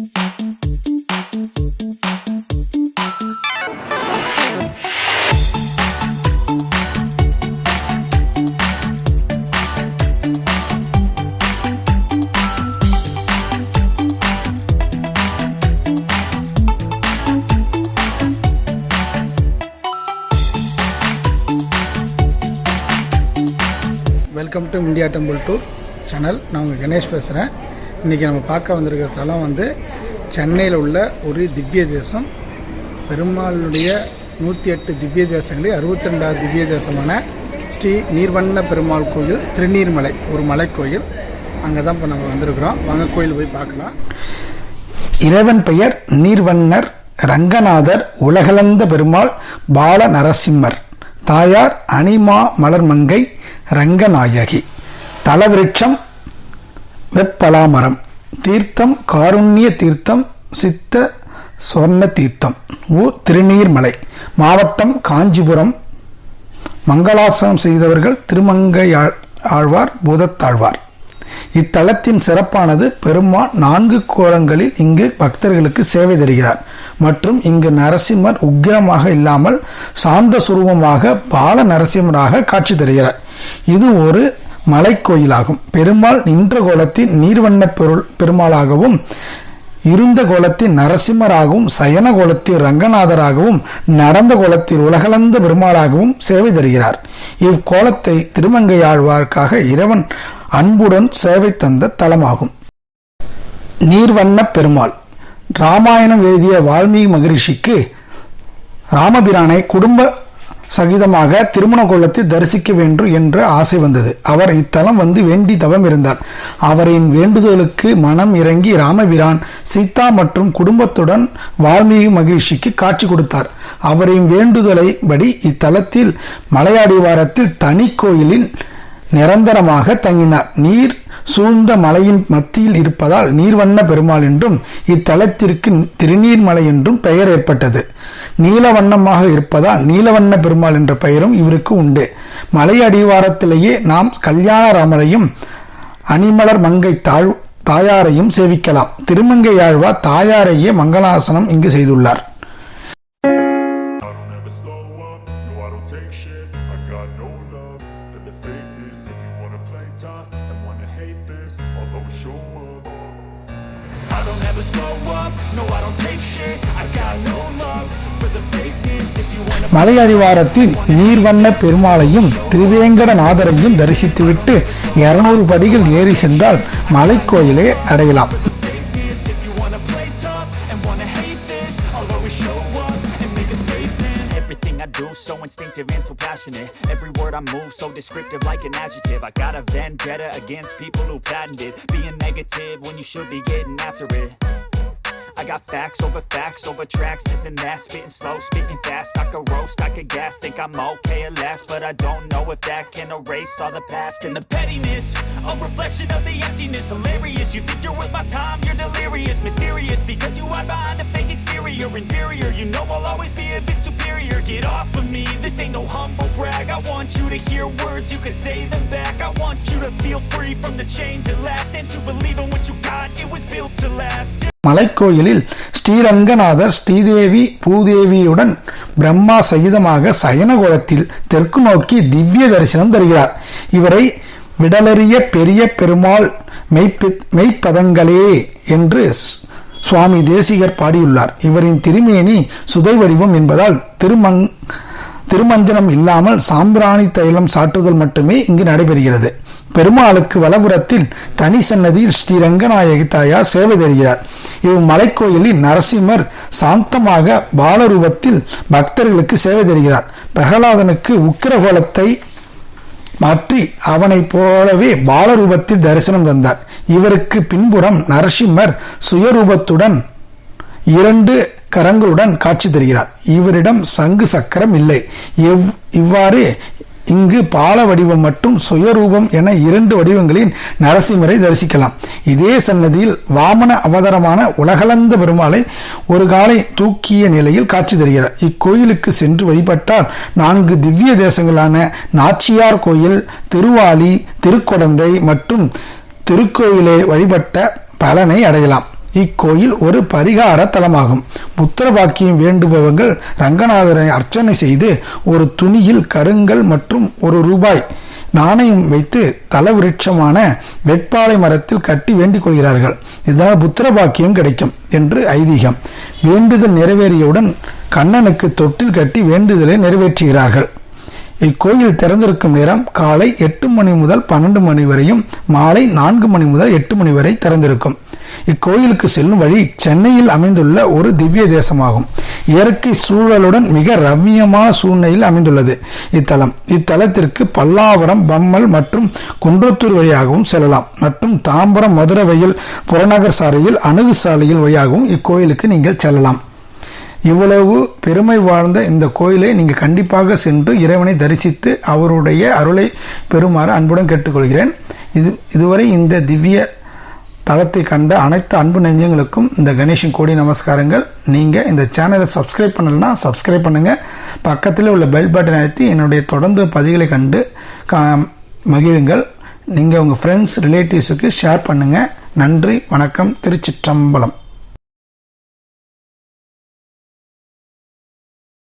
Welcome to India temple tour channel. நான் உங்கள் கணேஷ் பேசுகிறேன். இன்றைக்கி நம்ம பார்க்க வந்திருக்கிற தலம் வந்து சென்னையில் உள்ள ஒரு திவ்ய தேசம். பெருமாளுடைய 108 திவ்ய தேசங்களில் 62வது திவ்ய தேசமான ஸ்ரீ நீர்வண்ண பெருமாள் கோயில், திருநீர்மலை ஒரு மலைக்கோயில். அங்கே தான் இப்போ நம்ம வந்திருக்கிறோம். வாங்க கோயில் போய் பார்க்கலாம். இறைவன் பெயர் நீர்வண்ணர் ரங்கநாதர், உலகளந்த பெருமாள் பால நரசிம்மர், தாயார் அனிமா மலர்மங்கை ரங்கநாயகி, தலவிருட்சம் வெப்பலாமரம், தீர்த்தம் காருண்ய தீர்த்தம், சித்த சொர்ண தீர்த்தம், ஊர் திருநீர்மலை, மாவட்டம் காஞ்சிபுரம். மங்களாசனம் செய்தவர்கள் திருமங்கை ஆழ்வார், பூதத்தாழ்வார். இத்தலத்தின் சிறப்பானது பெருமாள் 4 கோலங்களில் இங்கு பக்தர்களுக்கு சேவை தருகிறார் மற்றும் இங்கு நரசிம்மர் உக்கிரமாக இல்லாமல் சாந்த சுரூபமாக பால நரசிம்மராக காட்சி தருகிறார். இது ஒரு மலைக்கோயிலாகும். பெருமாள் நின்ற கோலத்தின் நீர்வண்ண பெருமாளாகவும், இருந்த கோலத்தில் நரசிம்மராகவும், சயன கோலத்தில் ரங்கநாதராகவும், நடந்த கோலத்தில் உலகளந்த பெருமாளாகவும் சேவை தருகிறார். இவ்கோலத்தை திருமங்கையாழ்வார்க்காக இறைவன் அன்புடன் சேவை தந்த தலமாகும். நீர்வண்ண பெருமாள் ராமாயணம் எழுதிய வால்மீகி மகரிஷிக்கு ராமபிரானை குடும்ப சகிதமாக திருமண கோலத்தில் தரிசிக்க வேண்டும் என்ற ஆசை வந்தது. அவர் இத்தலம் வந்து வேண்டி தவம் இருந்தார். அவரின் வேண்டுதலுக்கு மனம் இறங்கி ராமபிரான் சீதா மற்றும் குடும்பத்துடன் வால்மீகி மகிழ்ச்சிக்கு காட்சி கொடுத்தார். அவரின் வேண்டுதலை படி இத்தலத்தில் மலையடிவாரத்தில் தனி கோயிலில் நிரந்தரமாக தங்கினார். நீர் சூழ்ந்த மலையின் மத்தியில் இருப்பதால் நீர்வண்ண பெருமாள் என்றும் இத்தலத்திற்கு திருநீர்மலை என்றும் பெயர் ஏற்பட்டது. நீலவண்ணமாக இருப்பதால் நீலவண்ண பெருமாள் என்ற பெயரும் இவருக்கு உண்டு. மலை அடிவாரத்திலேயே நாம் கல்யாணராமரையும் அணிமலர் மங்கை தாயாரையும் சேவிக்கலாம். திருமங்கையாழ்வார் தாயாரையே மங்களாசனம் இங்கு செய்துள்ளார். மலை அடிவாரத்தில் நீர்வண்ண பெருமாளையும் திருவேங்கடநாதரையும் தரிசித்துவிட்டு 200 படிகள் ஏறி சென்றால் மலைக்கோயிலை அடையலாம். So instinctive and so passionate. Every word I move so descriptive like an adjective. I got a vendetta against people who patented being negative when you should be getting after it. I got facts over tracks, this and that, spitting slow, spitting fast. I could roast, I could gas, think I'm okay at last, but I don't know if that can erase all the past and the pettiness. A reflection of the emptiness, hilarious. You think you're worth my time, you're delirious, mysterious, because you hide behind a fake exterior. Inferior, you know I'll always be a bit superior. Get off of me, this ain't no humble brag. I want you to hear words, you can say them back. I want you to feel free from the chains at last, and to believe in what you got, it was built to last. மலைக்கோயிலில் Sriranganathar Sridevi பூதேவியுடன் Brahma சகிதமாக சயனகோலத்தில் தெற்கு நோக்கி திவ்ய தரிசனம் தருகிறார். இவரை விடலறிய பெரிய பெருமாள் மெய்ப்பதங்களே என்று சுவாமி தேசிகர் பாடியுள்ளார். இவரின் திருமேனி சுதை வடிவம் என்பதால் திருமஞ்சனம் இல்லாமல் சாம்பிராணி தைலம் சாட்டுதல் மட்டுமே இங்கு நடைபெறுகிறது. பெருமாளுக்கு வலபுறத்தில் தனி சன்னதியில் ஸ்ரீரங்கநாயகி தாயார் சேவை தருகிறார். இம்மலைக்கோயிலில் நரசிம்மர் சாந்தமாக பாலரூபத்தில் பக்தர்களுக்கு சேவை தருகிறார். பிரகலாதனுக்கு உக்கிரகோலத்தை மாற்றி அவனைப் போலவே பாலரூபத்தில் தரிசனம் தந்தார். இவருக்கு பின்புறம் நரசிம்மர் சுயரூபத்துடன் 2 கரங்களுடன் காட்சி தருகிறார். இவரிடம் சங்கு சக்கரம் இல்லை. இவ்வாறு இங்கு பால வடிவம் மற்றும் சுயரூபம் என 2 வடிவங்களில் நரசிம்மரை தரிசிக்கலாம். இதே சன்னதியில் வாமன அவதாரமான உலகளந்த பெருமாளை ஒரு காலை தூக்கிய நிலையில் காட்சி தருகிறார். இக்கோயிலுக்கு சென்று வழிபட்டால் 4 திவ்ய தேசங்களான நாச்சியார் கோயில், திருவாலி, திருக்கொடந்தை மற்றும் திருக்கோயிலை வழிபட்ட பலனை அடையலாம். இக்கோயில் ஒரு பரிகார தலமாகும். புத்திர பாக்கியம் வேண்டுபவர்கள் ரங்கநாதரை அர்ச்சனை செய்து ஒரு துணியில் கருங்கல் மற்றும் ₹1 நாணயம் வைத்து தலவிருட்சமான வெட்பாலை மரத்தில் கட்டி வேண்டிக் கொள்கிறார்கள். இதனால் புத்திர பாக்கியம் கிடைக்கும் என்று ஐதீகம். வேண்டுதல் நிறைவேறியவுடன் கண்ணனுக்கு தொட்டில் கட்டி வேண்டுதலை நிறைவேற்றுகிறார்கள். இக்கோயில் திறந்திருக்கும் நேரம் காலை 8 மணி முதல் 12 மணி வரையும் மாலை 4 மணி முதல் 8 மணி வரை திறந்திருக்கும். இக்கோயிலுக்கு செல்லும் வழி சென்னையில் அமைந்துள்ள ஒரு திவ்ய தேசமாகும். இயற்கை சூழலுடன் மிக ரம்மியமான சூழ்நிலையில் அமைந்துள்ளது இத்தலத்திற்கு பல்லாவரம், பம்மல் மற்றும் குன்றத்தூர் வழியாகவும் செல்லலாம் மற்றும் தாம்பரம், மதுரை வயல் புறநகர் சாலையில் அணுகு சாலையில் வழியாகவும் இக்கோயிலுக்கு நீங்கள் செல்லலாம். இவ்வளவு பெருமை வாழ்ந்த இந்த கோயிலை நீங்கள் கண்டிப்பாக சென்று இறைவனை தரிசித்து அவருடைய அருளை பெறுமாறு அன்புடன் கேட்டுக்கொள்கிறேன். இதுவரை இந்த திவ்ய தலத்தை கண்ட அனைத்து அன்பு நெஞ்சங்களுக்கும் இந்த கணேஷின் கோடி நமஸ்காரங்கள். நீங்கள் இந்த சேனலை சப்ஸ்கிரைப் பண்ணலைன்னா சப்ஸ்கிரைப் பண்ணுங்கள். பக்கத்தில் உள்ள பெல் பட்டன் அழுத்தி என்னுடைய தொடர்ந்து பதிவுகளை கண்டு மகிழுங்கள். நீங்கள் உங்கள் ஃப்ரெண்ட்ஸ் ரிலேட்டிவ்ஸுக்கு ஷேர் பண்ணுங்கள். நன்றி, வணக்கம். திருச்சிற்றம்பலம்.